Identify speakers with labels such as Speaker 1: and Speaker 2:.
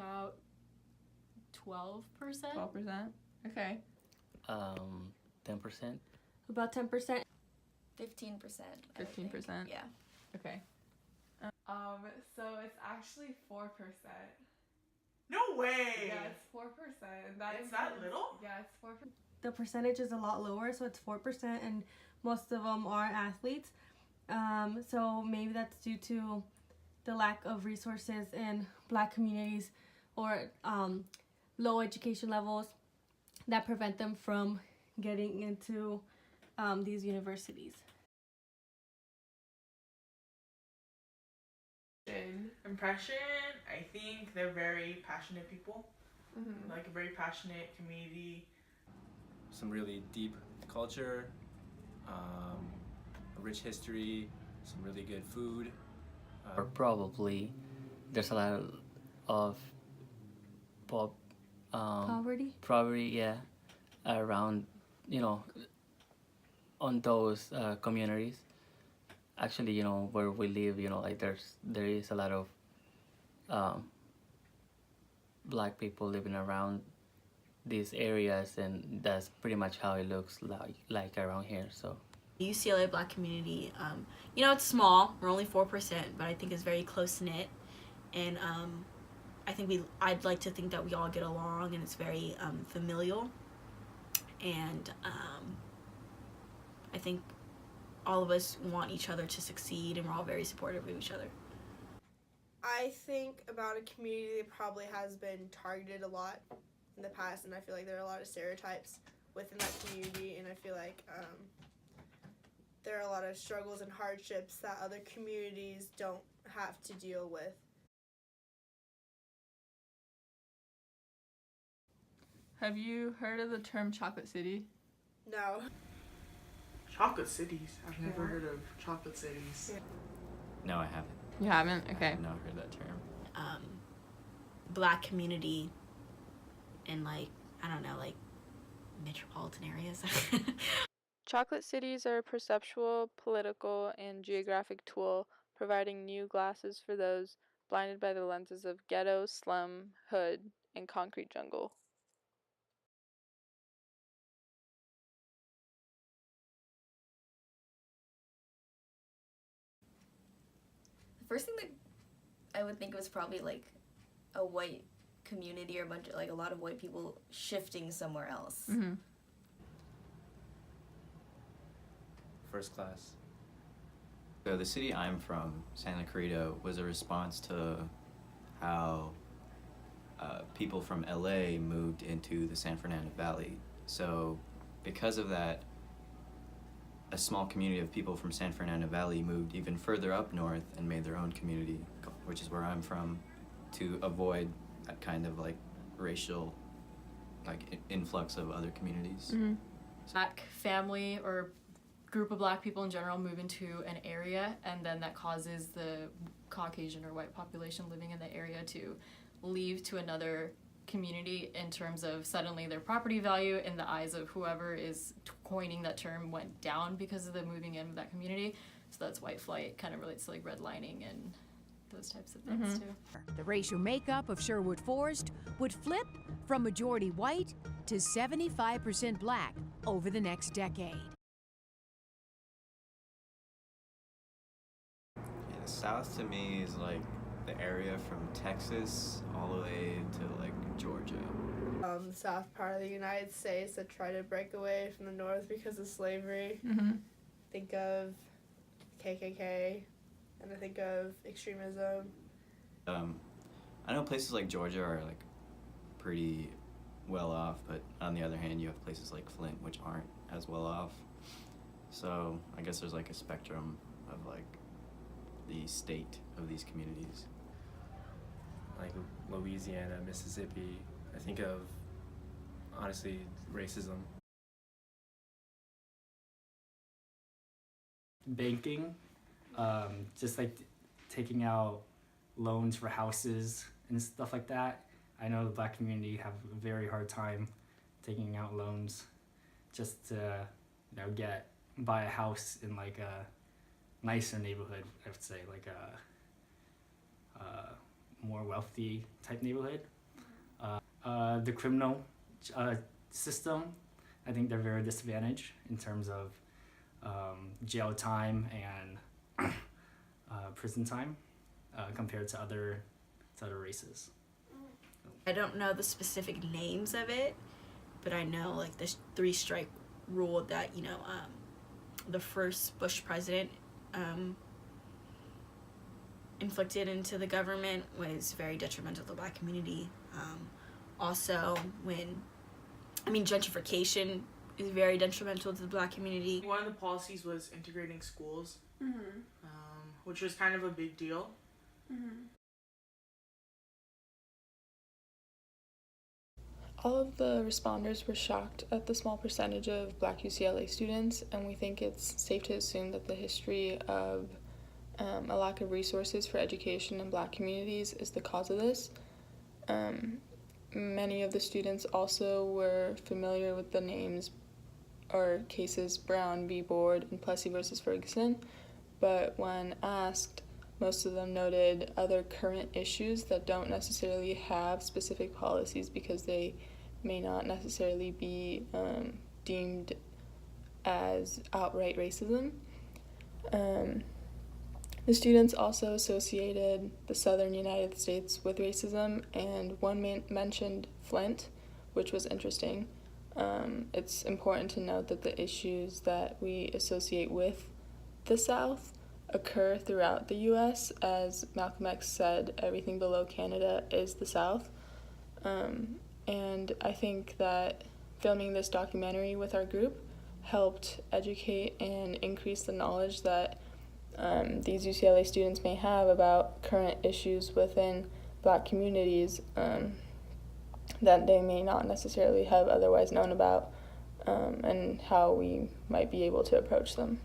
Speaker 1: About 12%.
Speaker 2: 12%? Okay.
Speaker 3: 10%.
Speaker 4: About 10%.
Speaker 5: 15%.
Speaker 2: 15%?
Speaker 5: Yeah.
Speaker 2: Okay. So it's actually 4%.
Speaker 6: No way!
Speaker 2: Yeah, it's 4%.
Speaker 6: It's that little?
Speaker 2: Yeah, it's 4%.
Speaker 4: The percentage is a lot lower, so it's 4%, and most of them are athletes. So maybe that's due to the lack of resources in Black communities or low education levels that prevent them from getting into these universities.
Speaker 6: Impression, I think they're very passionate people. Like a very passionate community.
Speaker 7: Some really deep culture, a rich history, some really good food.
Speaker 3: Or probably there's a lot of poverty, yeah, around, on those communities. Actually, where we live, like there is a lot of Black people living around these areas, and that's pretty much how it looks like around here. So
Speaker 8: UCLA Black community, it's small. We're only 4%, but I think it's very close knit, and I'd like to think that we all get along, and it's very familial, and I think all of us want each other to succeed, and we're all very supportive of each other.
Speaker 9: I think about a community that probably has been targeted a lot in the past, and I feel like there are a lot of stereotypes within that community, and I feel like there are a lot of struggles and hardships that other communities don't have to deal with.
Speaker 2: Have you heard of the term Chocolate City?
Speaker 9: No.
Speaker 6: Chocolate cities. I've never heard of chocolate cities.
Speaker 3: no, I haven't.
Speaker 2: You haven't? Okay.
Speaker 3: I've not heard that term.
Speaker 8: Black community in metropolitan areas.
Speaker 10: Chocolate cities are a perceptual, political, and geographic tool providing new glasses for those blinded by the lenses of ghetto, slum, hood, and concrete jungle.
Speaker 5: The first thing that I would think was probably like a white community or a lot of white people shifting somewhere else.
Speaker 2: Mm-hmm.
Speaker 7: First class.
Speaker 3: So the city I'm from, Santa Clarita, was a response to how people from LA moved into the San Fernando Valley. So because of that, a small community of people from San Fernando Valley moved even further up north and made their own community, which is where I'm from, to avoid that kind of racial influx of other communities.
Speaker 2: Mm-hmm.
Speaker 1: Black family or group of Black people in general move into an area, and then that causes the Caucasian or white population living in the area to leave to another community in terms of suddenly their property value in the eyes of whoever is coining that term went down because of the moving in of that community. So that's white flight, kind of relates to redlining and those types of things too.
Speaker 11: The racial makeup of Sherwood Forest would flip from majority white to 75% Black over the next decade.
Speaker 3: Yeah, the South to me is the area from Texas all the way to Georgia.
Speaker 9: The south part of the United States that try to break away from the north because of slavery.
Speaker 2: Mm-hmm.
Speaker 9: Think of KKK, and I think of extremism.
Speaker 3: I know places like Georgia are pretty well off, but on the other hand, you have places like Flint which aren't as well off. So I guess there's a spectrum of the state of these communities.
Speaker 7: Like Louisiana, Mississippi. I think of, honestly, racism.
Speaker 12: Banking, just taking out loans for houses and stuff like that. I know the Black community have a very hard time taking out loans just to buy a house in a nicer neighborhood. I would say more wealthy type neighborhood. The criminal system, I think they're very disadvantaged in terms of jail time and prison time compared to other races.
Speaker 8: I don't know the specific names of it, but I know like the 3-strike rule that the first Bush president inflicted into the government was very detrimental to the black community. Also, gentrification is very detrimental to the black community.
Speaker 6: One of the policies was integrating schools, which was kind of a big deal.
Speaker 10: All of the responders were shocked at the small percentage of Black UCLA students, and we think it's safe to assume that the history of a lack of resources for education in Black communities is the cause of this. Many of the students also were familiar with the names or cases Brown v. Board and Plessy versus Ferguson, but when asked, most of them noted other current issues that don't necessarily have specific policies because they may not necessarily be deemed as outright racism. The students also associated the southern United States with racism, and one mentioned Flint, which was interesting. It's important to note that the issues that we associate with the South occur throughout the U.S. As Malcolm X said, everything below Canada is the South. And I think that filming this documentary with our group helped educate and increase the knowledge that these UCLA students may have about current issues within Black communities that they may not necessarily have otherwise known about, and how we might be able to approach them.